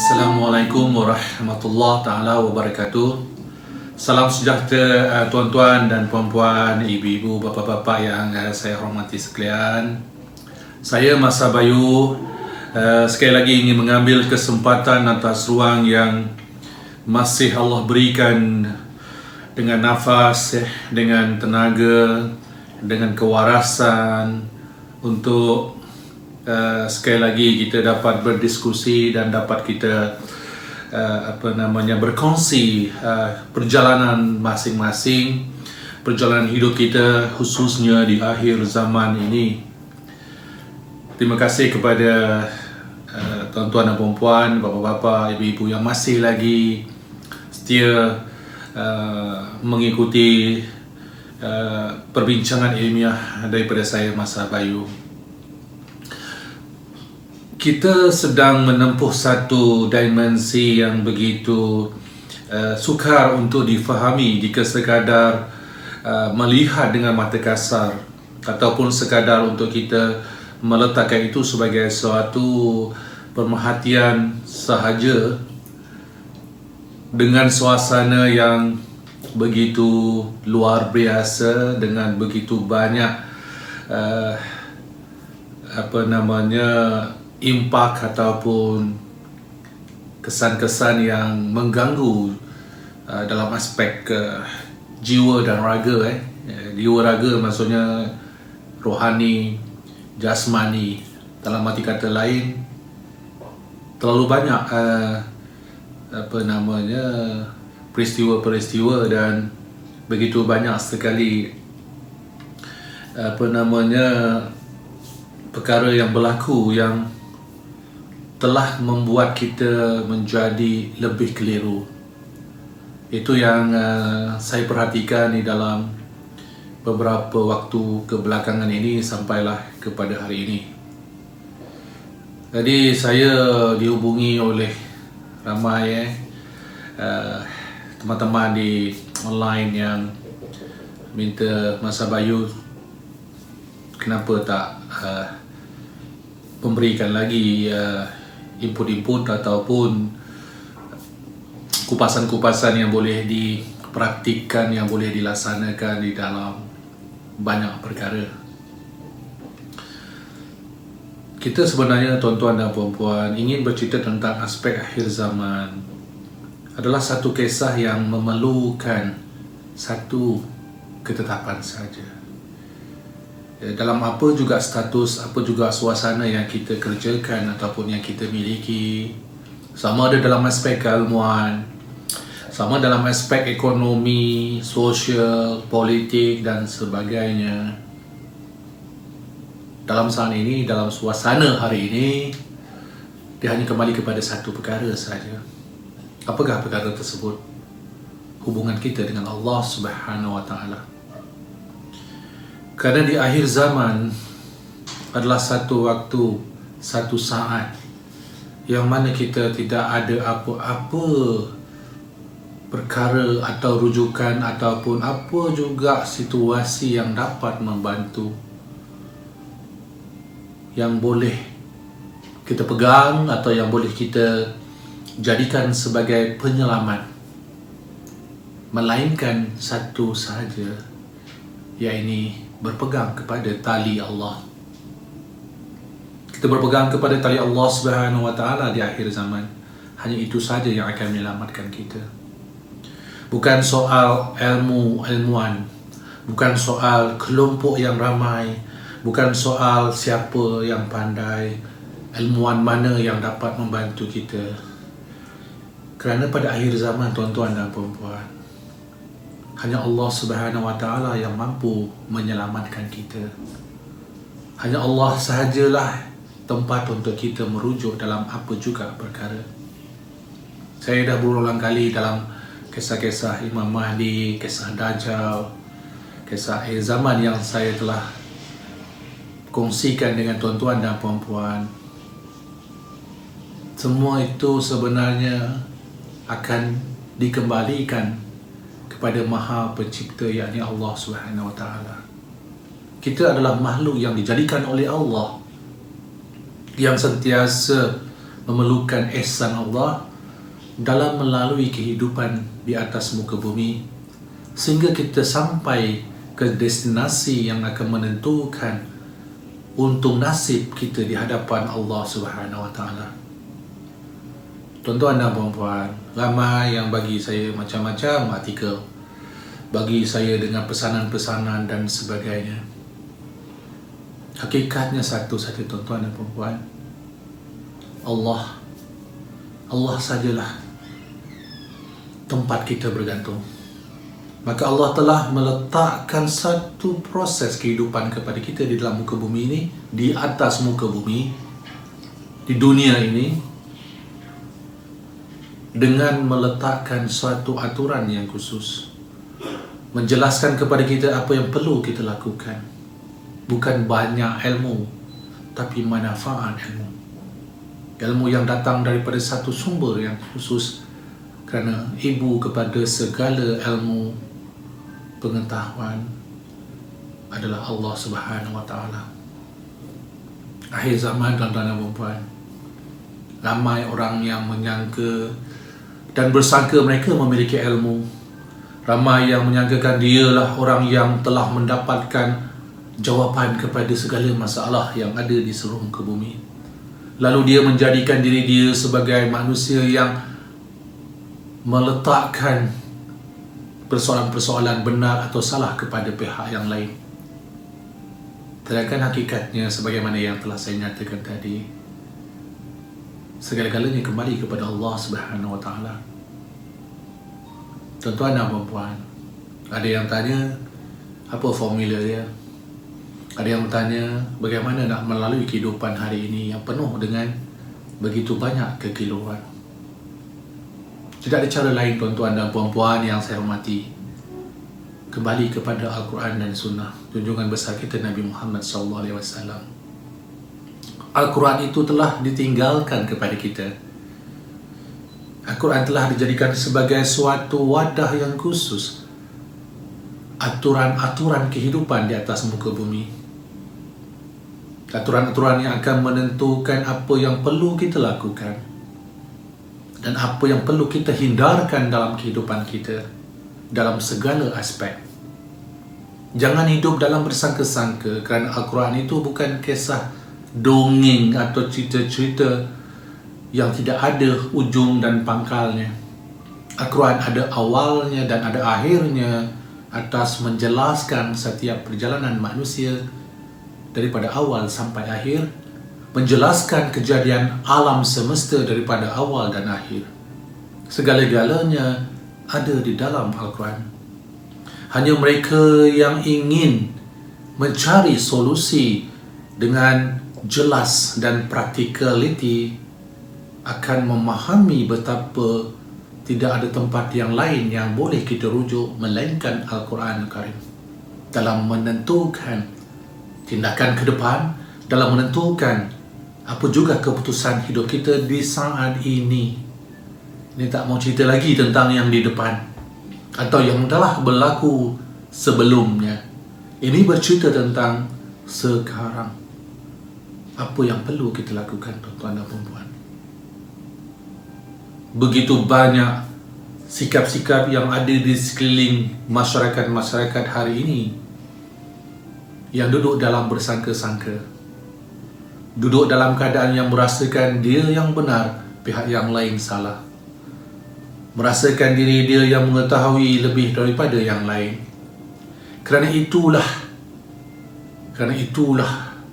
Assalamualaikum warahmatullahi taala wabarakatuh. Salam sejahtera tuan-tuan dan puan-puan, ibu-ibu, bapa-bapa yang saya hormati sekalian. Saya Masa Bayu sekali lagi ingin mengambil kesempatan atas ruang yang masih Allah berikan dengan nafas, dengan tenaga, dengan kewarasan untuk sekali lagi kita dapat berdiskusi dan dapat kita berkongsi perjalanan masing-masing, perjalanan hidup kita khususnya di akhir zaman ini. Terima kasih kepada tuan-tuan dan puan-puan, bapa-bapa, ibu-ibu yang masih lagi setia mengikuti perbincangan ilmiah daripada saya Masa Bayu. Kita sedang menempuh satu dimensi yang begitu sukar untuk difahami jika sekadar melihat dengan mata kasar ataupun sekadar untuk kita meletakkan itu sebagai suatu perhatian sahaja dengan suasana yang begitu luar biasa, dengan begitu banyak impak ataupun kesan-kesan yang mengganggu dalam aspek jiwa dan raga. Jiwa raga maksudnya rohani, jasmani. Dalam arti kata lain, terlalu banyak peristiwa-peristiwa dan begitu banyak sekali perkara yang berlaku yang telah membuat kita menjadi lebih keliru. Itu yang saya perhatikan di dalam beberapa waktu kebelakangan ini sampailah kepada hari ini. Jadi saya dihubungi oleh ramai teman-teman di online yang minta Masa Bayu kenapa tak memberikan lagi input-input ataupun kupasan-kupasan yang boleh dipraktikkan, yang boleh dilaksanakan di dalam banyak perkara. Kita sebenarnya tuan-tuan dan puan-puan ingin bercerita tentang aspek akhir zaman. Adalah satu kisah yang memerlukan satu ketetapan saja. Dalam apa juga status, apa juga suasana yang kita kerjakan ataupun yang kita miliki, sama ada dalam aspek keilmuan, sama dalam aspek ekonomi, sosial, politik dan sebagainya. Dalam saat ini, dalam suasana hari ini, dia hanya kembali kepada satu perkara saja. Apakah perkara tersebut? Hubungan kita dengan Allah Subhanahu Wa Taala. Kerana di akhir zaman adalah satu waktu, satu saat yang mana kita tidak ada apa-apa perkara atau rujukan ataupun apa juga situasi yang dapat membantu, yang boleh kita pegang atau yang boleh kita jadikan sebagai penyelamat, melainkan satu sahaja, iaitu berpegang kepada tali Allah. Kita berpegang kepada tali Allah Subhanahu Wa Taala di akhir zaman. Hanya itu saja yang akan menyelamatkan kita. Bukan soal ilmuwan, bukan soal kelompok yang ramai, bukan soal siapa yang pandai, ilmuwan mana yang dapat membantu kita. Kerana pada akhir zaman tuan-tuan dan puan-puan, hanya Allah Subhanahu Wa Taala yang mampu menyelamatkan kita. Hanya Allah sahajalah tempat untuk kita merujuk dalam apa juga perkara. Saya dah berulang kali dalam kisah-kisah Imam Mahdi, kisah Dajjal, kisah akhir zaman yang saya telah kongsikan dengan tuan-tuan dan puan-puan. Semua itu sebenarnya akan dikembalikan kepada Maha Pencipta, yakni Allah Subhanahu Wa Taala. Kita adalah makhluk yang dijadikan oleh Allah, yang sentiasa memerlukan ihsan Allah dalam melalui kehidupan di atas muka bumi, sehingga kita sampai ke destinasi yang akan menentukan untung nasib kita di hadapan Allah Subhanahu Wa Taala. Tuan-tuan dan puan-puan, ramai yang bagi saya macam-macam artikel, bagi saya dengan pesanan-pesanan dan sebagainya. Hakikatnya satu saja, tuan-tuan dan puan-puan. Allah sajalah tempat kita bergantung. Maka Allah telah meletakkan satu proses kehidupan kepada kita di dalam muka bumi ini, di atas muka bumi, di dunia ini, dengan meletakkan suatu aturan yang khusus, menjelaskan kepada kita apa yang perlu kita lakukan. Bukan banyak ilmu, tapi manfaat ilmu. Ilmu yang datang daripada satu sumber yang khusus, kerana ibu kepada segala ilmu pengetahuan adalah Allah Subhanahu Wa Taala. Akhir zaman, tuan-tuan dan puan-puan, ramai orang yang menyangka dan bersangka mereka memiliki ilmu. Ramai yang menyangkakan dialah orang yang telah mendapatkan jawapan kepada segala masalah yang ada di seluruh muka bumi. Lalu dia menjadikan diri dia sebagai manusia yang meletakkan persoalan-persoalan benar atau salah kepada pihak yang lain. Sedangkan hakikatnya sebagaimana yang telah saya nyatakan tadi, segala-galanya kembali kepada Allah Subhanahu Wa Taala. Tuan-tuan dan puan-puan, ada yang tanya apa formula dia? Ada yang bertanya bagaimana nak melalui kehidupan hari ini yang penuh dengan begitu banyak kekeliruan. Tidak ada cara lain, tuan-tuan dan puan-puan yang saya hormati, kembali kepada Al-Quran dan Sunnah junjungan besar kita Nabi Muhammad SAW. Al-Quran itu telah ditinggalkan kepada kita. Al-Quran telah dijadikan sebagai suatu wadah yang khusus, aturan-aturan kehidupan di atas muka bumi. Aturan-aturan yang akan menentukan apa yang perlu kita lakukan dan apa yang perlu kita hindarkan dalam kehidupan kita, dalam segala aspek. Jangan hidup dalam bersangka-sangka, kerana Al-Quran itu bukan kisah dongeng atau cerita-cerita yang tidak ada ujung dan pangkalnya. Al-Quran ada awalnya dan ada akhirnya, atas menjelaskan setiap perjalanan manusia daripada awal sampai akhir, menjelaskan kejadian alam semesta daripada awal dan akhir. Segala-galanya ada di dalam Al-Quran. Hanya mereka yang ingin mencari solusi dengan jelas dan practicality akan memahami betapa tidak ada tempat yang lain yang boleh kita rujuk melainkan Al-Quran Karim dalam menentukan tindakan ke depan, dalam menentukan apa juga keputusan hidup kita di saat ini. Ini tak mau cerita lagi tentang yang di depan atau yang telah berlaku sebelumnya. Ini bercerita tentang sekarang. Apa yang perlu kita lakukan, tuan-tuan dan puan-puan. Begitu banyak sikap-sikap yang ada di sekeliling masyarakat-masyarakat hari ini yang duduk dalam bersangka-sangka, duduk dalam keadaan yang merasakan dia yang benar, pihak yang lain salah, merasakan diri dia yang mengetahui lebih daripada yang lain. Kerana itulah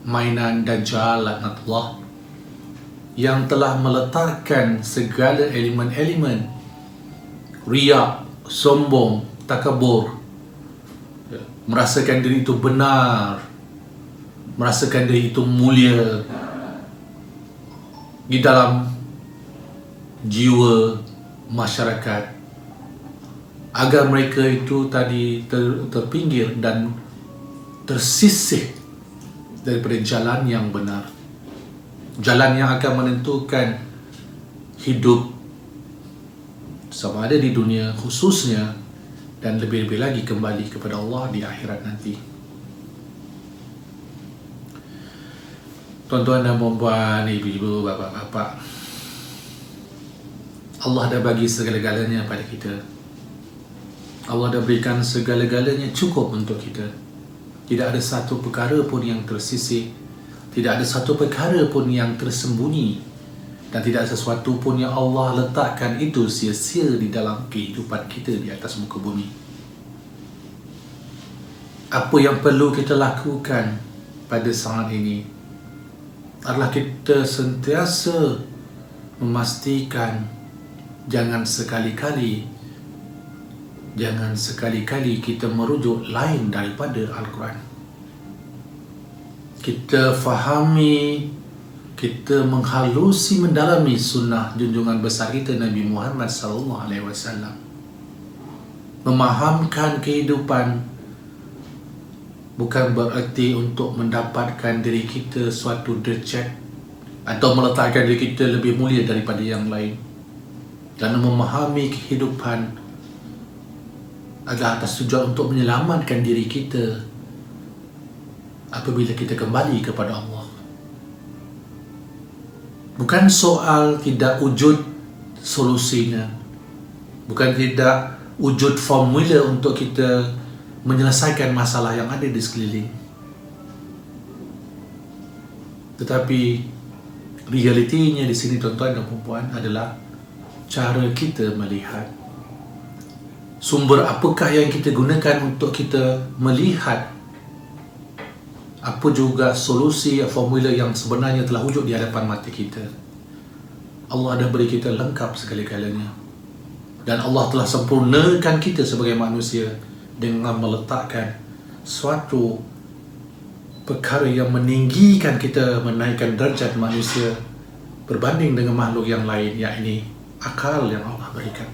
mainan Dajjal laknatullah yang telah meletakkan segala elemen-elemen riak, sombong, takabur, merasakan diri itu benar, merasakan diri itu mulia di dalam jiwa masyarakat, agar mereka itu tadi terpinggir dan tersisih daripada jalan yang benar, jalan yang akan menentukan hidup sama ada di dunia khususnya, dan lebih-lebih lagi kembali kepada Allah di akhirat nanti. Tuan-tuan dan puan-puan, ibu-ibu, bapak-bapak, Allah dah bagi segala-galanya pada kita. Allah dah berikan segala-galanya cukup untuk kita. Tidak ada satu perkara pun yang tersisih, tidak ada satu perkara pun yang tersembunyi, dan tidak ada sesuatu pun yang Allah letakkan itu sia-sia di dalam kehidupan kita di atas muka bumi. Apa yang perlu kita lakukan pada saat ini adalah kita sentiasa memastikan jangan sekali-kali kita merujuk lain daripada Al-Quran. Kita fahami, kita menghalusi, mendalami sunnah junjungan besar kita Nabi Muhammad SAW. Memahamkan kehidupan bukan bererti untuk mendapatkan diri kita suatu derajat atau meletakkan diri kita lebih mulia daripada yang lain. Dan memahami kehidupan adalah atas tujuan untuk menyelamatkan diri kita apabila kita kembali kepada Allah. Bukan soal tidak wujud solusinya, bukan tidak wujud formula untuk kita menyelesaikan masalah yang ada di sekeliling, tetapi realitinya di sini tuan-tuan dan puan-puan adalah cara kita melihat. Sumber apakah yang kita gunakan untuk kita melihat apa juga solusi formula yang sebenarnya telah wujud di hadapan mata kita. Allah dah beri kita lengkap segala-galanya, dan Allah telah sempurnakan kita sebagai manusia dengan meletakkan suatu perkara yang meninggikan kita, menaikkan darjat manusia berbanding dengan makhluk yang lain, yakni akal yang Allah berikan.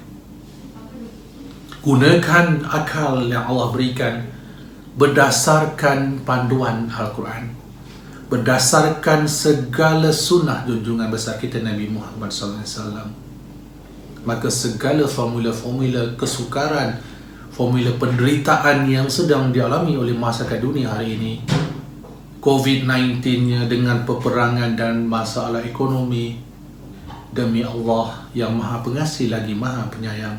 Gunakan akal yang Allah berikan berdasarkan panduan Al-Quran, berdasarkan segala sunnah junjungan besar kita Nabi Muhammad SAW. Maka segala formula-formula kesukaran, formula penderitaan yang sedang dialami oleh masyarakat dunia hari ini, COVID-19-nya dengan peperangan dan masalah ekonomi, demi Allah yang Maha Pengasih lagi Maha Penyayang,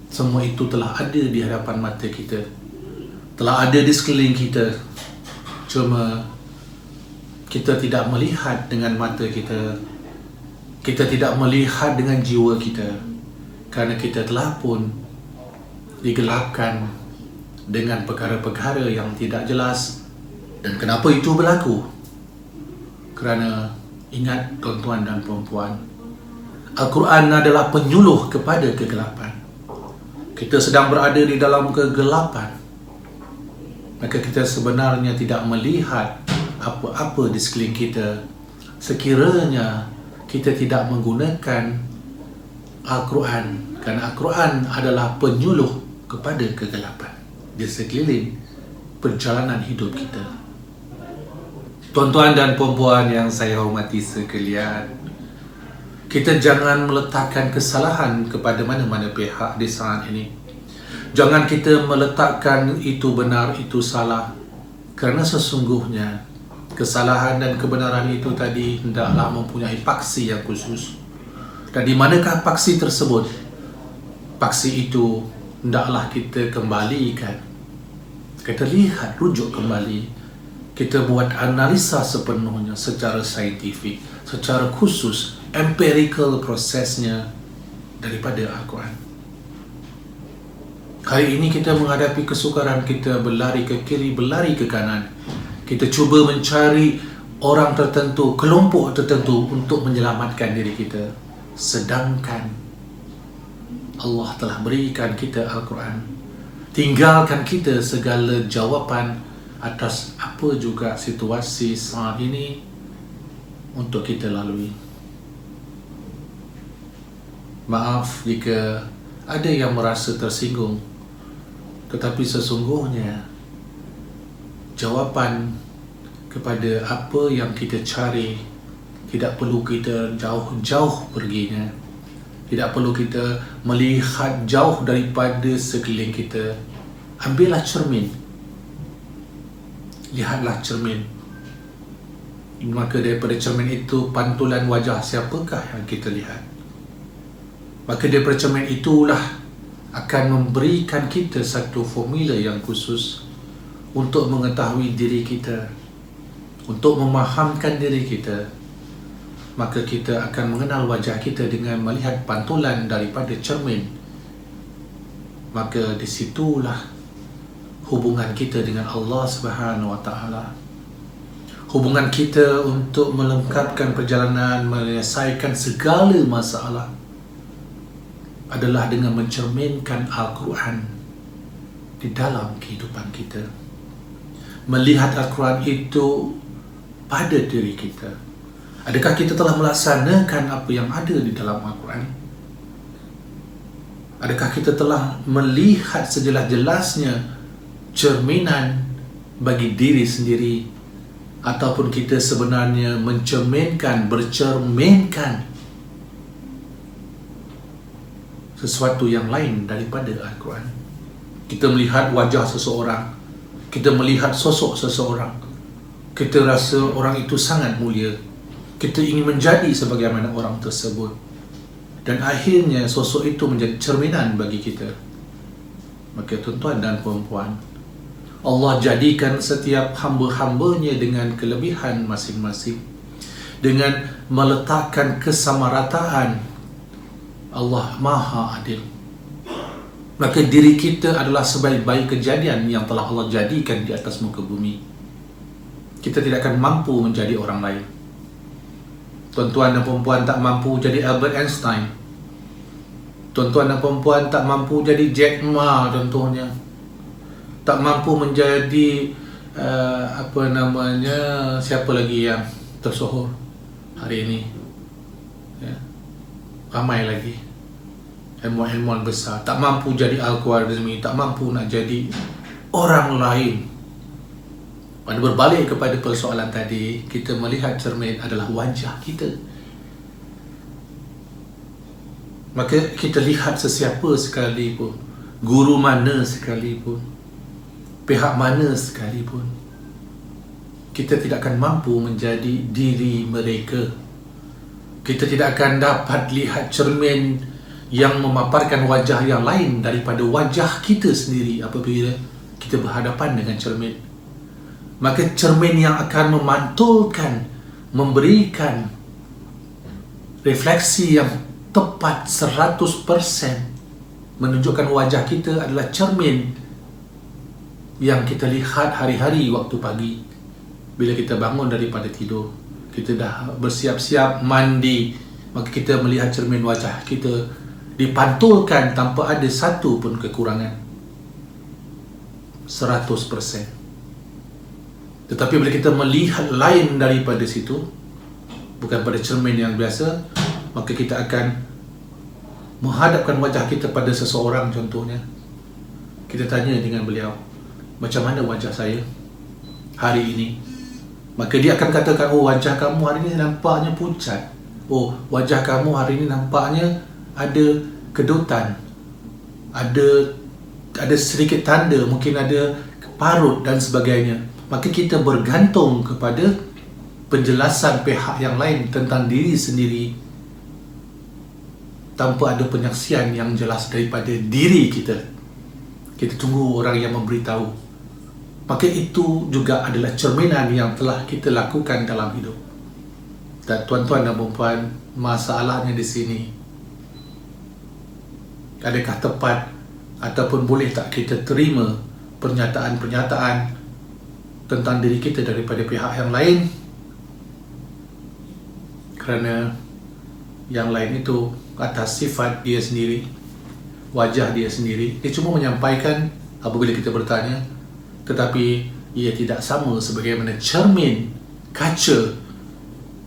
semua itu telah ada di hadapan mata kita, telah ada di sekeliling kita. Cuma kita tidak melihat dengan mata kita, kita tidak melihat dengan jiwa kita, kerana kita telah pun digelapkan dengan perkara-perkara yang tidak jelas. Dan kenapa itu berlaku? Kerana ingat tuan-tuan dan puan-puan, Al-Quran adalah penyuluh kepada kegelapan. Kita sedang berada di dalam kegelapan, maka kita sebenarnya tidak melihat apa-apa di sekeliling kita sekiranya kita tidak menggunakan Al-Quran, kerana Al-Quran adalah penyuluh kepada kegelapan di sekeliling perjalanan hidup kita. Tuan-tuan dan puan-puan yang saya hormati sekalian, kita jangan meletakkan kesalahan kepada mana-mana pihak di saat ini. Jangan kita meletakkan itu benar, itu salah, kerana sesungguhnya kesalahan dan kebenaran itu tadi hendaklah mempunyai paksi yang khusus. Dan di manakah paksi tersebut? Paksi itu hendaklah kita kembalikan, kita lihat, rujuk kembali, kita buat analisa sepenuhnya secara saintifik, secara khusus, empirical prosesnya daripada Al-Quran. Hari ini kita menghadapi kesukaran, kita berlari ke kiri, berlari ke kanan, kita cuba mencari orang tertentu, kelompok tertentu untuk menyelamatkan diri kita, sedangkan Allah telah berikan kita Al-Quran. Tinggalkan kita segala jawapan atas apa juga situasi saat ini untuk kita lalui. Maaf jika ada yang merasa tersinggung, tetapi sesungguhnya jawapan kepada apa yang kita cari tidak perlu kita jauh-jauh perginya, tidak perlu kita melihat jauh daripada sekeliling kita. Ambillah cermin, lihatlah cermin, maka daripada cermin itu pantulan wajah siapakah yang kita lihat? Maka daripada cermin itulah akan memberikan kita satu formula yang khusus untuk mengetahui diri kita, untuk memahamkan diri kita. Maka kita akan mengenal wajah kita dengan melihat pantulan daripada cermin. Maka disitulah hubungan kita dengan Allah Subhanahu Wa Taala. Hubungan kita untuk melengkapkan perjalanan, menyelesaikan segala masalah adalah dengan mencerminkan Al-Quran di dalam kehidupan kita. Melihat Al-Quran itu pada diri kita. Adakah kita telah melaksanakan apa yang ada di dalam Al-Quran? Adakah kita telah melihat sejelas-jelasnya cerminan bagi diri sendiri, ataupun kita sebenarnya bercerminkan sesuatu yang lain daripada Al-Quran? Kita melihat wajah seseorang, kita melihat sosok seseorang, kita rasa orang itu sangat mulia, kita ingin menjadi sebagaimana orang tersebut, dan akhirnya sosok itu menjadi cerminan bagi kita. Maka tuan-tuan dan puan-puan, Allah jadikan setiap hamba-hambanya dengan kelebihan masing-masing, dengan meletakkan kesamarataan. Allah Maha Adil. Maka diri kita adalah sebaik-baik kejadian yang telah Allah jadikan di atas muka bumi. Kita tidak akan mampu menjadi orang lain. Tuan-tuan dan perempuan tak mampu jadi Albert Einstein. Tuan-tuan dan perempuan tak mampu jadi Jack Ma contohnya. Tak mampu menjadi siapa lagi yang tersohor hari ini, ya, ramai lagi ilmuwan besar. Tak mampu jadi Al-Khwarizmi, tak mampu nak jadi orang lain. Pada berbalik kepada persoalan tadi, kita melihat cermin adalah wajah kita. Maka kita lihat sesiapa sekalipun, guru mana sekalipun, pihak mana sekalipun, kita tidak akan mampu menjadi diri mereka. Kita tidak akan dapat lihat cermin yang memaparkan wajah yang lain daripada wajah kita sendiri apabila kita berhadapan dengan cermin. Maka cermin yang akan memantulkan, memberikan refleksi yang tepat 100% menunjukkan wajah kita adalah cermin yang kita lihat hari-hari waktu pagi. Bila kita bangun daripada tidur, kita dah bersiap-siap mandi, maka kita melihat cermin wajah kita dipantulkan tanpa ada satu pun kekurangan, 100%. Tetapi bila kita melihat lain daripada situ, bukan pada cermin yang biasa, maka kita akan menghadapkan wajah kita pada seseorang. Contohnya, kita tanya dengan beliau, macam mana wajah saya hari ini? Maka dia akan katakan, oh, wajah kamu hari ini nampaknya pucat. Oh, wajah kamu hari ini nampaknya ada kedutan, ada sedikit tanda, mungkin ada parut dan sebagainya. Maka kita bergantung kepada penjelasan pihak yang lain tentang diri sendiri tanpa ada penyaksian yang jelas daripada diri kita. Kita tunggu orang yang memberitahu. Maka itu juga adalah cerminan yang telah kita lakukan dalam hidup. Dan tuan-tuan dan puan-puan, masalahnya di sini, adakah tepat ataupun boleh tak kita terima pernyataan-pernyataan tentang diri kita daripada pihak yang lain? Kerana yang lain itu atas sifat dia sendiri, wajah dia sendiri, dia cuma menyampaikan apabila kita bertanya, tetapi ia tidak sama sebagaimana cermin kaca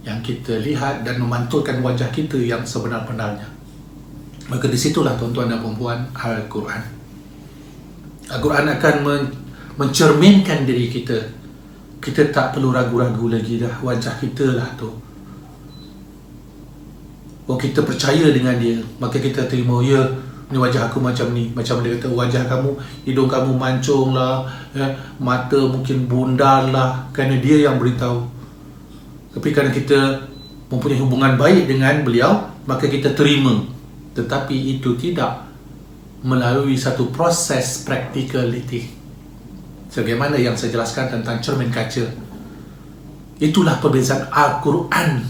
yang kita lihat dan memantulkan wajah kita yang sebenar-benarnya. Maka disitulah tuan-tuan dan perempuan, Al-Quran akan mencerminkan diri kita. Kita tak perlu ragu-ragu lagi dah, wajah kita lah tu. Oh, kita percaya dengan dia, maka kita terima, ya, ni wajah aku macam ni. Macam dia kata, wajah kamu, hidung kamu mancung lah, ya, mata mungkin bundar lah, kerana dia yang beritahu. Tapi kerana kita mempunyai hubungan baik dengan beliau, maka kita terima tetapi itu tidak melalui satu proses practicality. Sebagaimana yang saya jelaskan tentang cermin kaca, itulah perbezaan Al-Quran.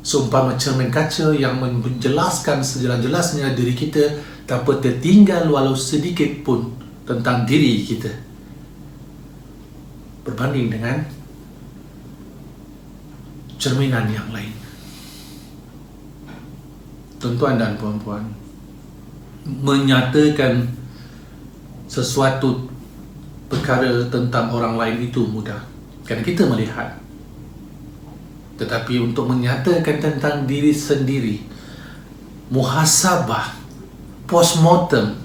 Seumpama cermin kaca yang menjelaskan sejelas-jelasnya diri kita tanpa tertinggal walau sedikit pun tentang diri kita, berbanding dengan cerminan yang lain. Tuan-tuan dan puan-puan, menyatakan sesuatu perkara tentang orang lain itu mudah, kerana kita melihat. Tetapi untuk menyatakan tentang diri sendiri, muhasabah, postmortem,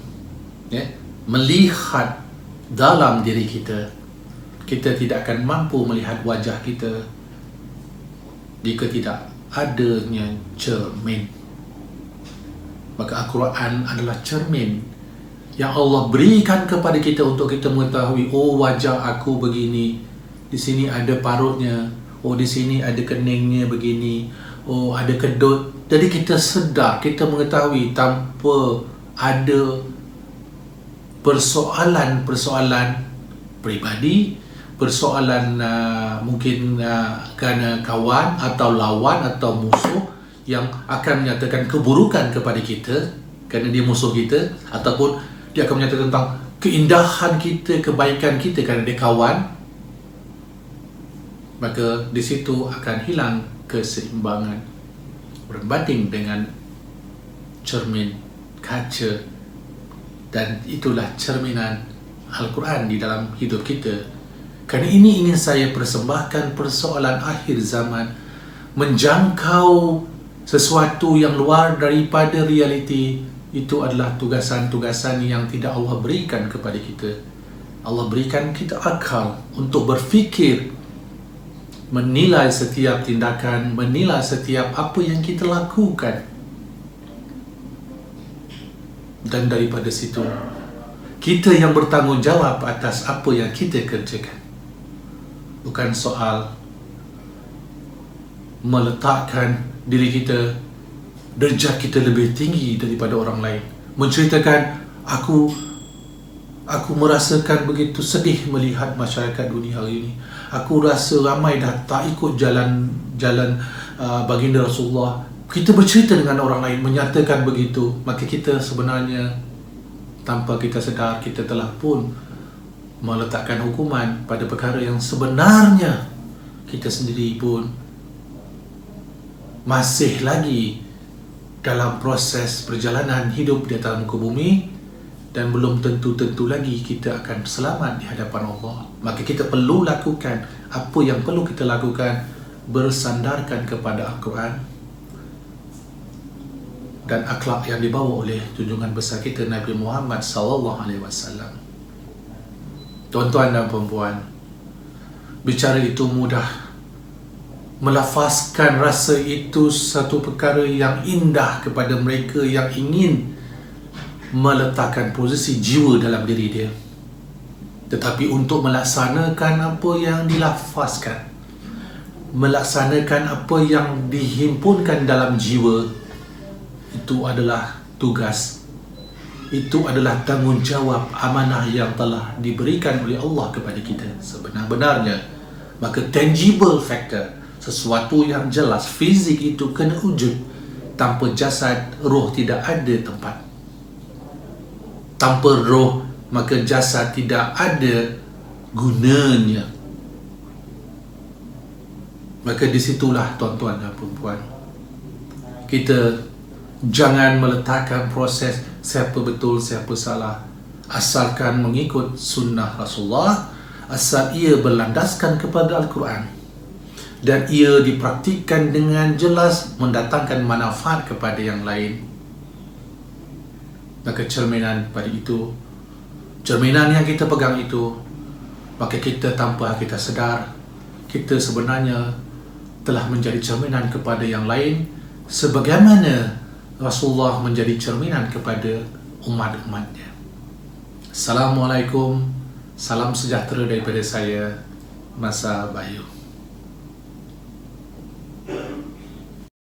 melihat dalam diri kita, kita tidak akan mampu melihat wajah kita jika tidak adanya cermin. Maka Al-Quran adalah cermin yang Allah berikan kepada kita untuk kita mengetahui, oh wajah aku begini, di sini ada parutnya, oh di sini ada keningnya begini, oh ada kedut. Jadi kita sedar, kita mengetahui tanpa ada persoalan peribadi, persoalan mungkin kerana kawan atau lawan atau musuh yang akan menyatakan keburukan kepada kita kerana dia musuh kita, ataupun dia akan menyatakan tentang keindahan kita, kebaikan kita kerana dia kawan. Maka di situ akan hilang keseimbangan, berbanding dengan cermin kaca. Dan itulah cerminan Al-Quran di dalam hidup kita. Kerana ini ingin saya persembahkan persoalan akhir zaman, menjangkau sesuatu yang luar daripada realiti. Itu adalah tugasan-tugasan yang tidak Allah berikan kepada kita. Allah berikan kita akal untuk berfikir, menilai setiap tindakan, menilai setiap apa yang kita lakukan. Dan daripada situ, kita yang bertanggungjawab atas apa yang kita kerjakan. Bukan soal meletakkan diri kita, derajat kita lebih tinggi daripada orang lain, menceritakan aku merasakan begitu sedih melihat masyarakat dunia hari ini. Aku rasa ramai dah tak ikut jalan baginda Rasulullah. Kita bercerita dengan orang lain, menyatakan begitu, maka kita sebenarnya tanpa kita sedar, kita telah pun meletakkan hukuman pada perkara yang sebenarnya kita sendiri pun masih lagi dalam proses perjalanan hidup di atas muka bumi, dan belum tentu lagi kita akan selamat di hadapan Allah. Maka kita perlu lakukan apa yang perlu kita lakukan, bersandarkan kepada Al-Quran dan akhlak yang dibawa oleh junjungan besar kita Nabi Muhammad SAW. Tuan-tuan dan puan-puan, bicara itu mudah, melafazkan rasa itu satu perkara yang indah kepada mereka yang ingin meletakkan posisi jiwa dalam diri dia. Tetapi untuk melaksanakan apa yang dilafazkan, melaksanakan apa yang dihimpunkan dalam jiwa, itu adalah tugas, itu adalah tanggungjawab, amanah yang telah diberikan oleh Allah kepada kita sebenar-benarnya. Maka tangible factor, sesuatu yang jelas, fizik itu kena wujud. Tanpa jasad, roh tidak ada tempat. Tanpa roh, maka jasad tidak ada gunanya. Maka disitulah tuan-tuan dan puan-puan, kita jangan meletakkan proses siapa betul, siapa salah, asalkan mengikut sunnah Rasulullah, asal ia berlandaskan kepada Al-Quran dan ia dipraktikkan dengan jelas, mendatangkan manfaat kepada yang lain. Maka cerminan pada itu, cerminan yang kita pegang itu, maka kita tanpa kita sedar, kita sebenarnya telah menjadi cerminan kepada yang lain, sebagaimana Rasulullah menjadi cerminan kepada umat-umatnya. Assalamualaikum, salam sejahtera daripada saya, Masa Bayu.